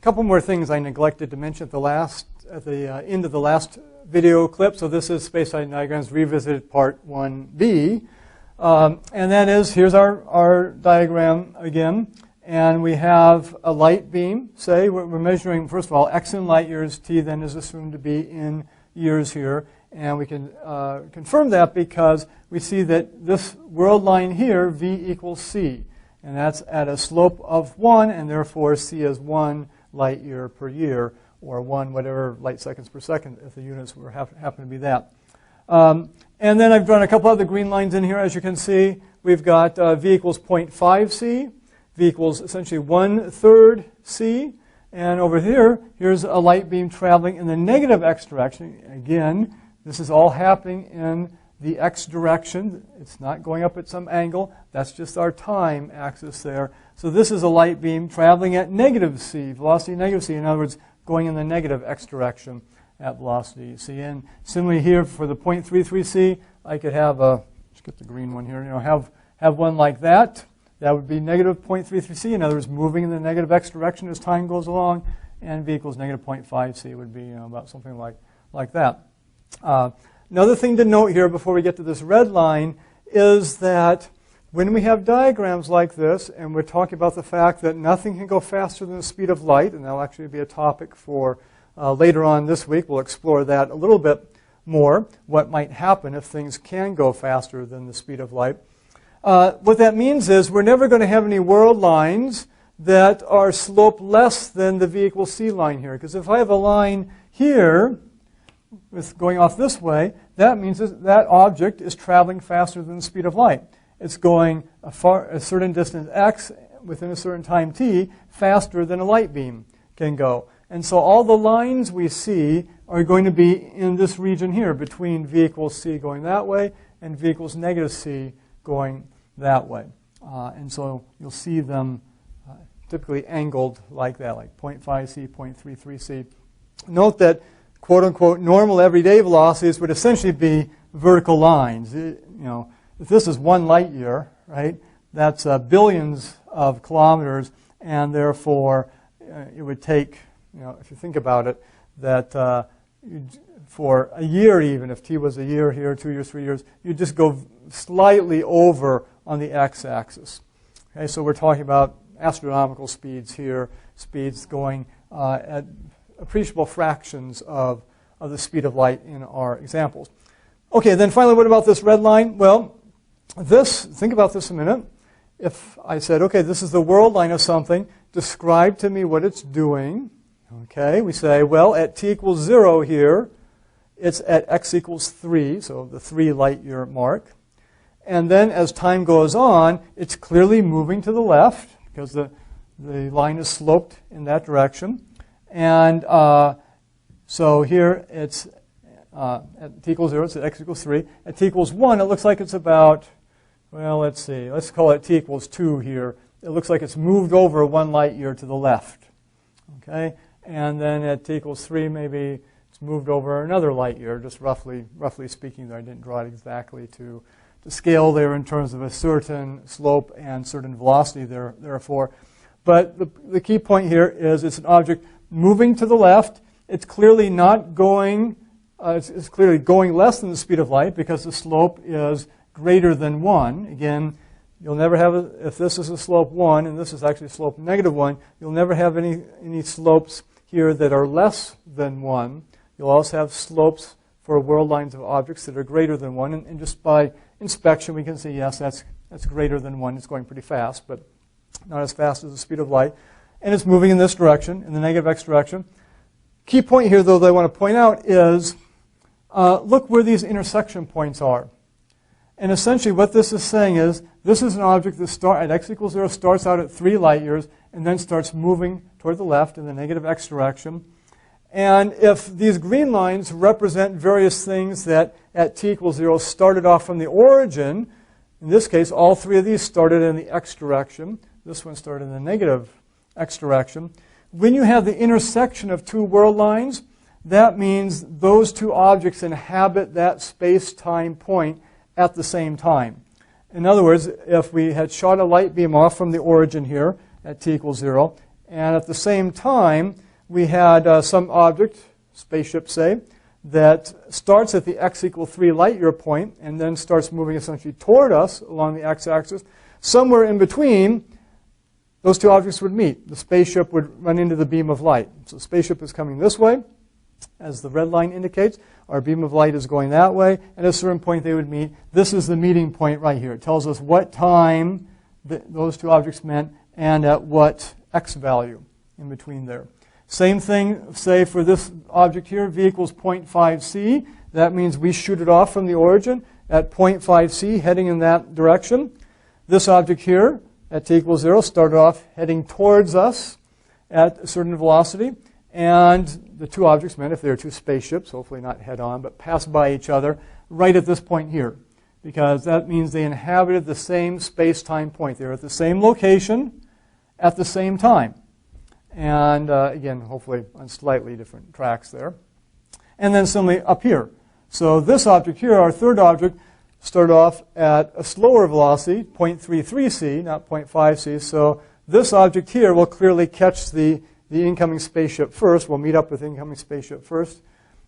couple more things I neglected to mention at the end of the last video clip. So this is Spacetime Diagrams Revisited Part 1b. And that is, here's our diagram again. And we have a light beam. Say we're measuring, first of all, x in light years. T then is assumed to be in years here. And we can confirm that because we see that this world line here, v equals c. And that's at a slope of 1, and therefore c is 1 light year per year, or 1 whatever light seconds per second, if the units happen to be that. And then I've drawn a couple other green lines in here. As you can see, we've got v equals 0.5 c, v equals essentially 1/3 c. And over here, here's a light beam traveling in the negative x direction. Again, this is all happening in the x direction. It's not going up at some angle. That's just our time axis there. So this is a light beam traveling at negative c, velocity negative c. In other words, going in the negative x direction at velocity c. And similarly here for the 0.33 c, I could have let's get the green one here. Have one like that. That would be negative 0.33 c. In other words, moving in the negative x direction as time goes along. And v equals negative 0.5 c would be about something like that. Another thing to note here before we get to this red line is that when we have diagrams like this, and we're talking about the fact that nothing can go faster than the speed of light, and that'll actually be a topic for later on this week. We'll explore that a little bit more, what might happen if things can go faster than the speed of light. What that means is we're never going to have any world lines that are sloped less than the v equals c line here. Because if I have a line here, with going off this way, that means that object is traveling faster than the speed of light. It's going a certain distance x within a certain time t faster than a light beam can go. And so all the lines we see are going to be in this region here between v equals c going that way and v equals negative c going that way. And so you'll see them typically angled like that, like 0.5 c, 0.33 c. Note that quote-unquote normal everyday velocities would essentially be vertical lines. If this is 1 light year, right, that's billions of kilometers, and therefore it would take, if you think about it, that for a year even, if t was a year here, 2 years, 3 years, you'd just go slightly over on the x-axis. Okay, so we're talking about astronomical speeds here, speeds going at appreciable fractions of the speed of light in our examples. Okay, then finally, what about this red line? Well, think about this a minute. If I said, okay, this is the world line of something, describe to me what it's doing. Okay, we say, well, at t equals 0 here, it's at x equals 3, so the 3 light year mark. And then as time goes on, it's clearly moving to the left because the line is sloped in that direction. And so here it's at t equals 0, it's at x equals 3. At t equals 1, it looks like it's about, well, let's see. Let's call it t equals 2 here. It looks like it's moved over 1 light year to the left. Okay? And then at t equals 3, maybe it's moved over another light year, just roughly speaking. I didn't draw it exactly to scale there in terms of a certain slope and certain velocity therefore. But the key point here is it's an object moving to the left. It's clearly not going, it's clearly going less than the speed of light because the slope is greater than 1. Again, you'll never have, if this is a slope 1 and this is actually slope negative 1, you'll never have any slopes here that are less than 1. You'll also have slopes for world lines of objects that are greater than 1. And just by inspection, we can see, yes, that's greater than 1. It's going pretty fast, but not as fast as the speed of light. And it's moving in this direction, in the negative x direction. Key point here, though, that I want to point out is, look where these intersection points are. And essentially what this is saying is, this is an object that at x equals 0 starts out at 3 light years and then starts moving toward the left in the negative x direction. And if these green lines represent various things that at t equals 0 started off from the origin, in this case, all 3 of these started in the x direction. This one started in the negative x direction. When you have the intersection of 2 world lines, that means those 2 objects inhabit that space-time point at the same time. In other words, if we had shot a light beam off from the origin here at t equals 0, And at the same time, we had some object, spaceship say, that starts at the x equal 3 light year point and then starts moving essentially toward us along the x-axis. Somewhere in between, those two objects would meet. The spaceship would run into the beam of light. So the spaceship is coming this way, as the red line indicates. Our beam of light is going that way, and at a certain point they would meet. This is the meeting point right here. It tells us what time those two objects met and at what x value in between there. Same thing, say, for this object here, v equals 0.5 c. That means we shoot it off from the origin at 0.5 c, heading in that direction. This object here, at t equals 0, started off heading towards us at a certain velocity. And the two objects met, if they were two spaceships, hopefully not head-on, but pass by each other right at this point here. Because that means they inhabited the same space-time point. They were at the same location at the same time. And again, hopefully on slightly different tracks there. And then similarly up here. So this object here, our third object, started off at a slower velocity, 0.33 c, not 0.5 c. So this object here will clearly catch the incoming spaceship first. We'll meet up with the incoming spaceship first.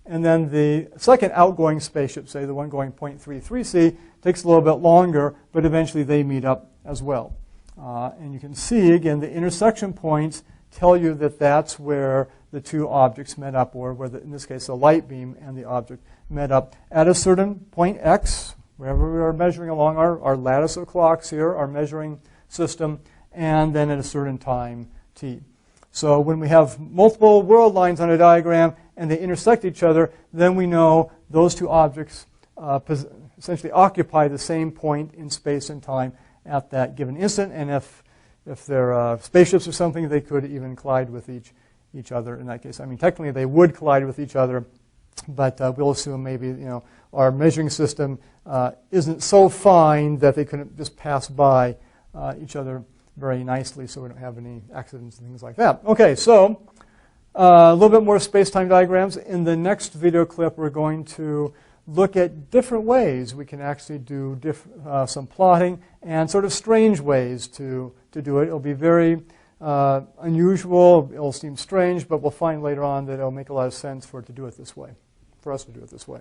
And then the second outgoing spaceship, say the one going 0.33 c, takes a little bit longer, but eventually they meet up as well. And you can see, again, the intersection points tell you that that's where the two objects met up, or where, in this case, the light beam and the object met up at a certain point x, wherever we are measuring along our lattice of clocks here, our measuring system, and then at a certain time t. So when we have multiple world lines on a diagram and they intersect each other, then we know those two objects essentially occupy the same point in space and time at that given instant. And if they're spaceships or something, they could even collide with each other in that case. I mean, technically they would collide with each other, but we'll assume maybe our measuring system isn't so fine that they couldn't just pass by each other very nicely, so we don't have any accidents and things like that. Okay, so a little bit more space-time diagrams. In the next video clip, we're going to look at different ways we can actually do some plotting and sort of strange ways to do it. It'll be very unusual. It'll seem strange, but we'll find later on that it'll make a lot of sense for us to do it this way.